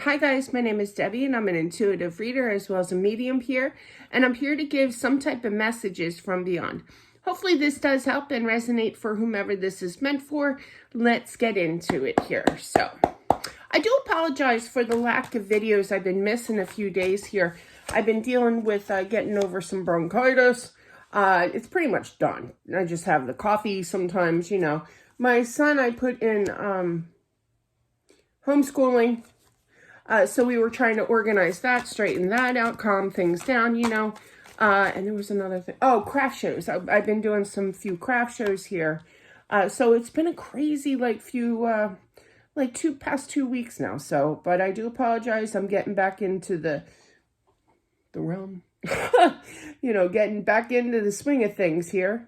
Hi guys, my name is Debbie and I'm an intuitive reader as well as a medium here, and I'm here to give some type of messages from beyond. Hopefully this does help and resonate for whomever this is meant for. Let's get into it here. So, I do apologize for the lack of videos. I've been missing a few days here. I've been dealing with getting over some bronchitis. It's pretty much done. I just have the coffee sometimes, you know. My son, I put in homeschooling. So we were trying to organize that, straighten that out, calm things down, you know. And there was another thing. Oh, craft shows. I've been doing few craft shows here. So it's been a crazy, past 2 weeks now. So, but I do apologize. I'm getting back into the realm. You know, getting back into the swing of things here.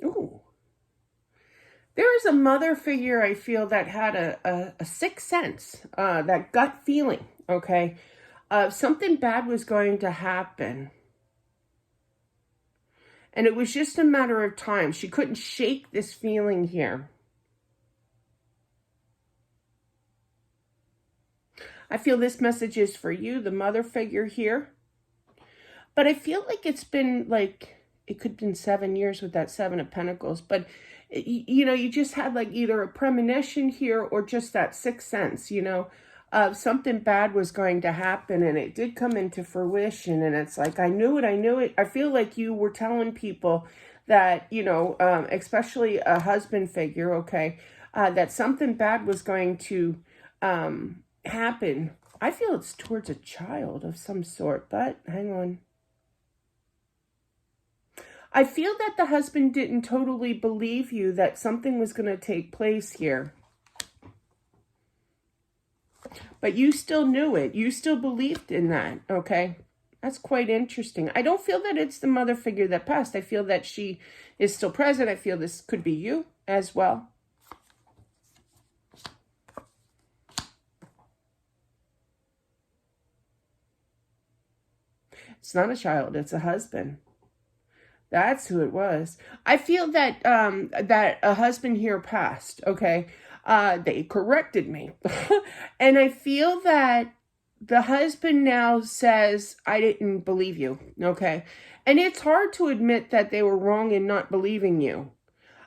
Ooh. There is a mother figure, I feel, that had a sixth sense, that gut feeling, okay? Something bad was going to happen. And it was just a matter of time. She couldn't shake this feeling here. I feel this message is for you, the mother figure here. But I feel like it's been it could have been 7 years with that Seven of Pentacles. But, you know, you just had either a premonition here or just that sixth sense, you know. Something bad was going to happen, and it did come into fruition. And it's like, I knew it. I feel like you were telling people that, you know, especially a husband figure, okay, that something bad was going to happen. I feel it's towards a child of some sort, but hang on. I feel that the husband didn't totally believe you that something was going to take place here. But you still knew it. You still believed in that, okay? That's quite interesting. I don't feel that it's the mother figure that passed. I feel that she is still present. I feel this could be you as well. It's not a child. It's a husband. That's who it was. I feel that that a husband here passed, okay? They corrected me. And I feel that the husband now says, I didn't believe you, okay? And it's hard to admit that they were wrong in not believing you.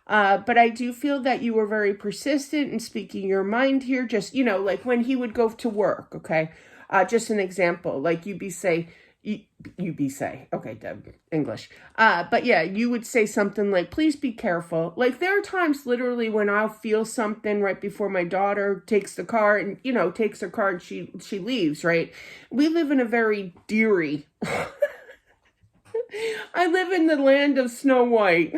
But I do feel that you were very persistent in speaking your mind here. Just, you know, like when he would go to work, okay? Just an example, like you be say, okay, Deb, English. But yeah, you would say something like, please be careful. Like there are times literally when I'll feel something right before my daughter takes the car and, you know, takes her car and she leaves, right? We live in a very deery I live in the land of Snow White.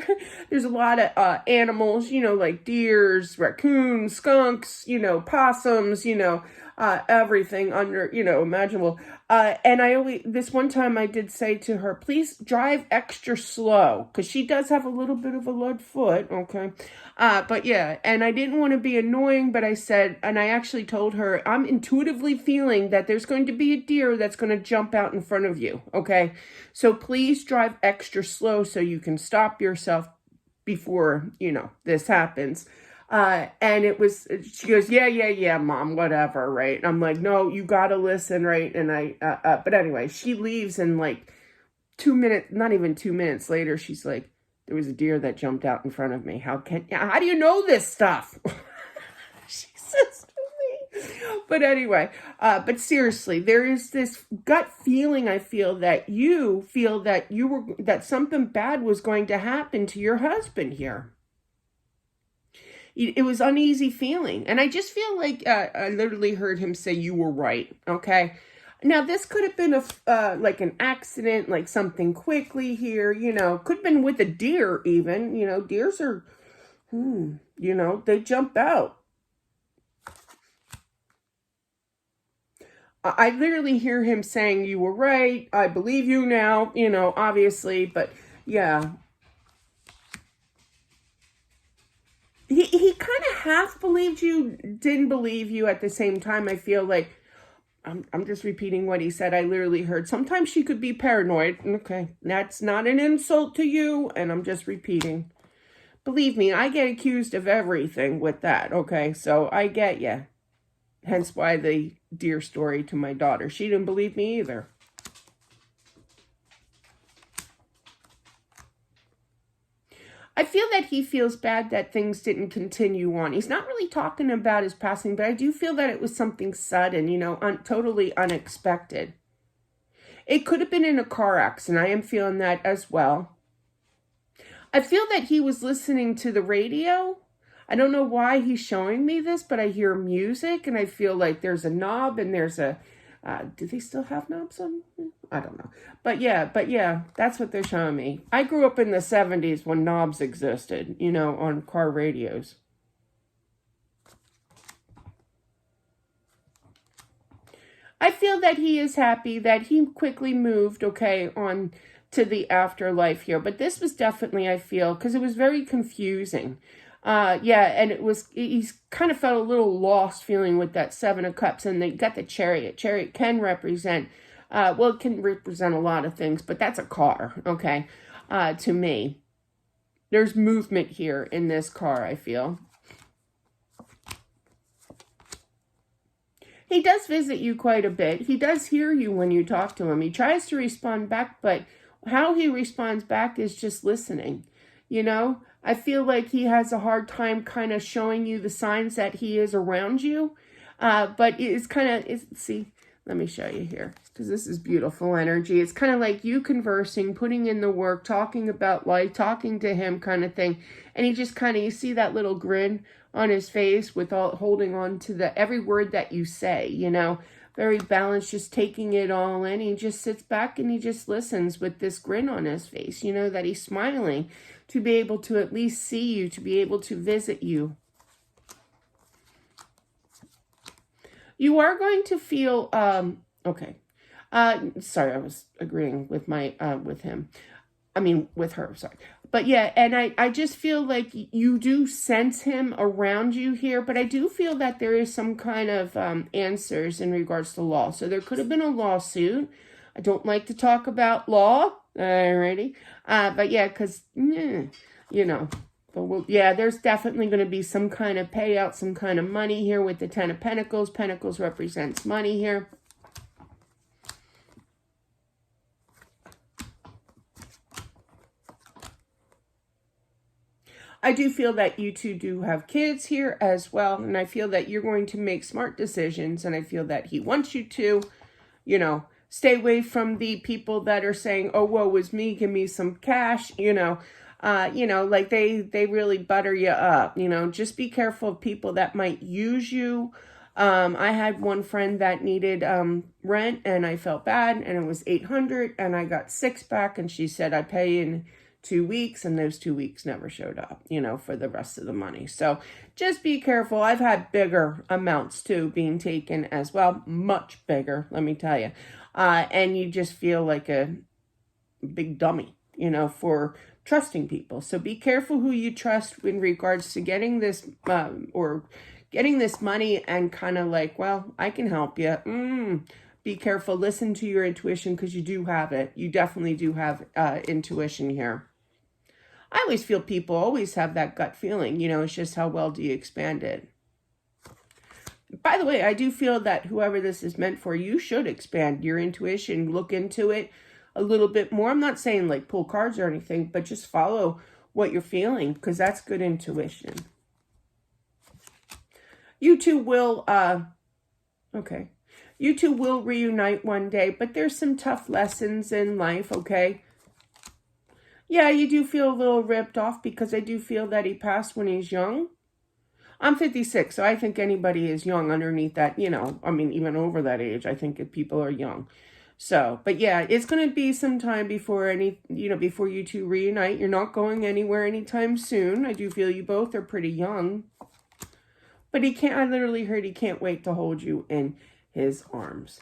There's a lot of animals, you know, like deers, raccoons, skunks, you know, possums, you know, everything under, you know, imaginable. And this one time I did say to her, please drive extra slow, because she does have a little bit of a lead foot, okay? But yeah, and I didn't want to be annoying, but I said, and I actually told her, I'm intuitively feeling that there's going to be a deer that's going to jump out in front of you, okay? So please drive extra slow so you can stop yourself before, you know, this happens. And she goes, yeah, mom, whatever, right? And I'm like, no, you gotta listen, right? And but anyway, she leaves and 2 minutes, not even 2 minutes later, she's like, there was a deer that jumped out in front of me. How do you know this stuff? She says to me. But anyway, but seriously, there is this gut feeling, I feel that that something bad was going to happen to your husband here. It was uneasy feeling. And I just feel like I literally heard him say, you were right, okay? Now, this could have been like an accident, like something quickly here, you know. Could have been with a deer even, you know. Deers are, you know, they jump out. I literally hear him saying, you were right, I believe you now, you know, obviously, but yeah. He kind of half believed you, didn't believe you at the same time, I feel like. I'm just repeating what he said. I literally heard, sometimes she could be paranoid. Okay, that's not an insult to you, and I'm just repeating. Believe me, I get accused of everything with that, okay? So I get you. Hence why the deer story to my daughter. She didn't believe me either. I feel that he feels bad that things didn't continue on. He's not really talking about his passing, but I do feel that it was something sudden, totally unexpected. It could have been in a car accident. I am feeling that as well. I feel that he was listening to the radio. I don't know why he's showing me this, but I hear music and I feel like there's a knob and there's a, do they still have knobs on? I don't know. But yeah, that's what they're showing me. I grew up in the 70s when knobs existed, on car radios. I feel that he is happy that he quickly moved, okay, on to the afterlife here. But this was definitely, I feel, because it was very confusing. Yeah, and he's kind of felt a little lost feeling with that Seven of Cups, and they got the Chariot. Chariot can represent, it can represent a lot of things, but that's a car, okay, to me. There's movement here in this car, I feel. He does visit you quite a bit. He does hear you when you talk to him. He tries to respond back, but how he responds back is just listening. I feel like he has a hard time kind of showing you the signs that he is around you. But it's kind of, see, let me show you here, because this is beautiful energy. It's kind of like you conversing, putting in the work, talking about life, talking to him kind of thing. And he just kind of, you see that little grin on his face with all holding on to every word that you say, very balanced, just taking it all in. He just sits back and he just listens with this grin on his face, that he's smiling to be able to at least see you, to be able to visit you. You are going to feel, okay. Sorry, I was agreeing with with him. I mean, with her, sorry. But yeah, and I just feel like you do sense him around you here, but I do feel that there is some kind of answers in regards to law. So there could have been a lawsuit. I don't like to talk about law, alrighty. But yeah, because, but there's definitely going to be some kind of payout, some kind of money here with the Ten of Pentacles. Pentacles represents money here. I do feel that you two do have kids here as well, and I feel that you're going to make smart decisions, and I feel that he wants you to, stay away from the people that are saying, oh, woe is me, give me some cash, like they really butter you up, just be careful of people that might use you. I had one friend that needed rent, and I felt bad, and it was $800, and I got $6 back, and she said, I pay in 2 weeks, and those 2 weeks never showed up, for the rest of the money. So just be careful. I've had bigger amounts too being taken as well, much bigger, let me tell you. And you just feel like a big dummy, for trusting people. So be careful who you trust in regards to getting this or getting this money and kind of like, well, I can help you. Be careful. Listen to your intuition, because you do have it. You definitely do have intuition here. I always feel people always have that gut feeling, it's just how well do you expand it. By the way, I do feel that whoever this is meant for, you should expand your intuition, look into it a little bit more. I'm not saying like pull cards or anything, but just follow what you're feeling, because that's good intuition. You two will, you two will reunite one day, but there's some tough lessons in life, okay? Yeah, you do feel a little ripped off, because I do feel that he passed when he's young. I'm 56, so I think anybody is young underneath that, even over that age. I think people are young. So, but yeah, it's going to be some time before before you two reunite. You're not going anywhere anytime soon. I do feel you both are pretty young. But I literally heard he can't wait to hold you in his arms.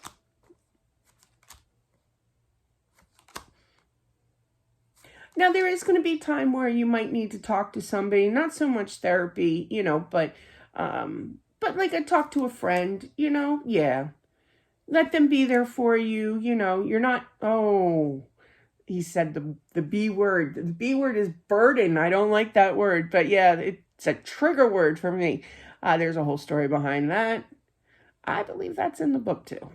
Now, there is going to be time where you might need to talk to somebody, not so much therapy, but like I talk to a friend, yeah. let them be there for you. You know, you're not, oh, he said the B word. The B word is burden. I don't like that word, but yeah, it's a trigger word for me. There's a whole story behind that. I believe that's in the book too.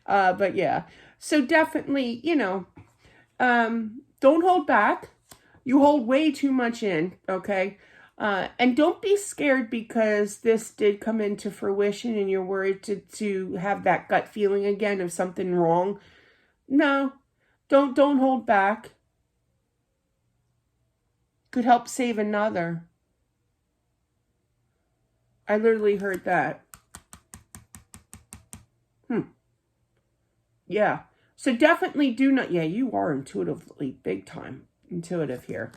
But yeah, so definitely, you know, don't hold back. You hold way too much in, okay? And don't be scared because this did come into fruition and you're worried to have that gut feeling again of something wrong. No, don't hold back. Could help save another. I literally heard that. Yeah. So definitely do not, yeah, you are intuitively big time intuitive here.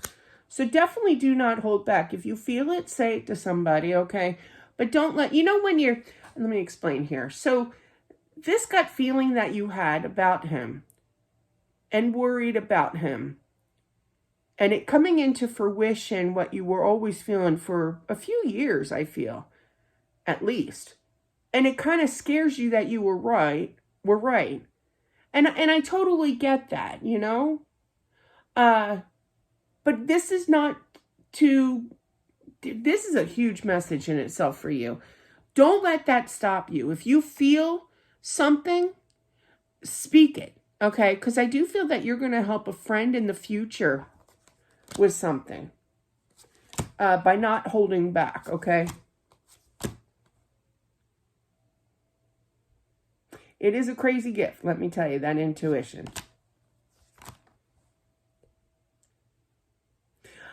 So definitely do not hold back. If you feel it, say it to somebody, okay? But don't let, you know, when you're, let me explain here. So this gut feeling that you had about him and worried about him and it coming into fruition, what you were always feeling for a few years, I feel, at least. And it kind of scares you that you were right. And I totally get that, you know? But this is not this is a huge message in itself for you. Don't let that stop you. If you feel something, speak it, okay? Because I do feel that you're going to help a friend in the future with something by not holding back, okay? It is a crazy gift, let me tell you, that intuition.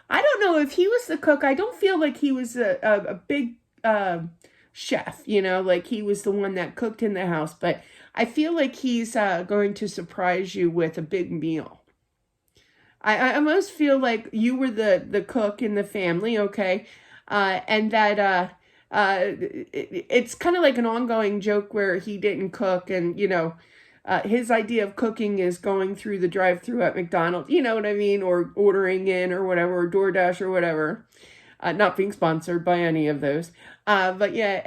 I don't know if he was the cook. I don't feel like he was a big chef, you know, like he was the one that cooked in the house. But I feel like he's going to surprise you with a big meal. I almost feel like you were the cook in the family, okay? And that it's kind of like an ongoing joke where he didn't cook and, you know, his idea of cooking is going through the drive-through at McDonald's, you know what I mean, or ordering in or whatever, or DoorDash or whatever. Not being sponsored by any of those. But yeah,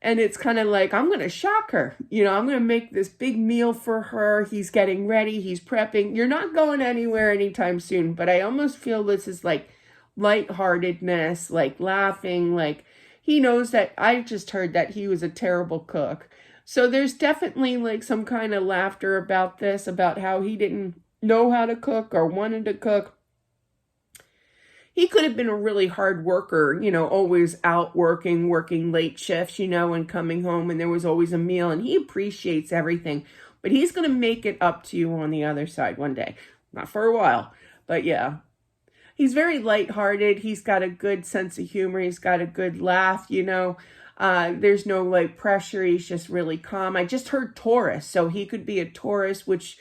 and it's kind of like, I'm going to shock her. You know, I'm going to make this big meal for her. He's getting ready. He's prepping. You're not going anywhere anytime soon. But I almost feel this is like lightheartedness, like laughing, like he knows that I just heard that he was a terrible cook. So there's definitely like some kind of laughter about this, about how he didn't know how to cook or wanted to cook. He could have been a really hard worker, you know, always out working late shifts, you know, and coming home and there was always a meal and he appreciates everything. But he's going to make it up to you on the other side one day. Not for a while, but yeah. He's very lighthearted. He's got a good sense of humor. He's got a good laugh, you know. There's no like pressure. He's just really calm. I just heard Taurus, so he could be a Taurus, which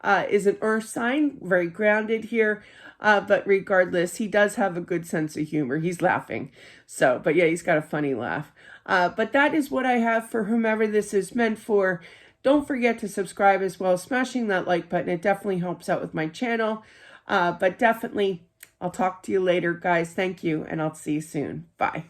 is an earth sign, very grounded here. But regardless, he does have a good sense of humor. He's laughing. So, but yeah, he's got a funny laugh. But that is what I have for whomever this is meant for. Don't forget to subscribe as well. Smashing that like button. It definitely helps out with my channel. But definitely, I'll talk to you later, guys. Thank you, and I'll see you soon. Bye.